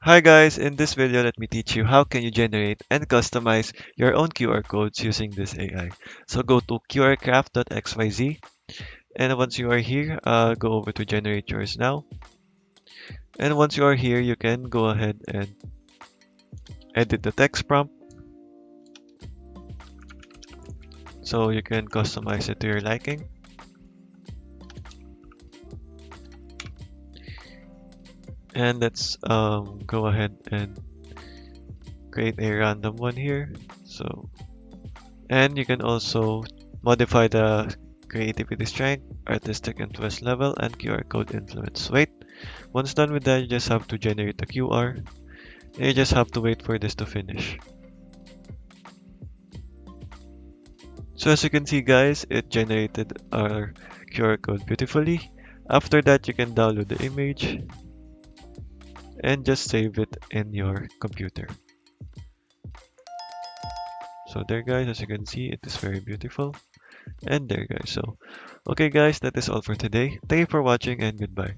Hi guys, in this video let me teach you how can you generate and customize your own QR codes using this AI. So go to qrcraft.xyz and once you are here, go over to generate yours now. And once you are here, you can go ahead and edit the text prompt. So you can customize it to your liking. And let's go ahead and create a random one here. And you can also modify the creativity strength, artistic interest level, and QR code influence weight. Once done with that, you just have to generate the QR. And you just have to wait for this to finish. So as you can see guys, it generated our QR code beautifully. After that, you can download the image and just save it in your computer. So there guys, as you can see, it is very beautiful. And there guys, okay guys, that is all for today. Thank you for watching and goodbye.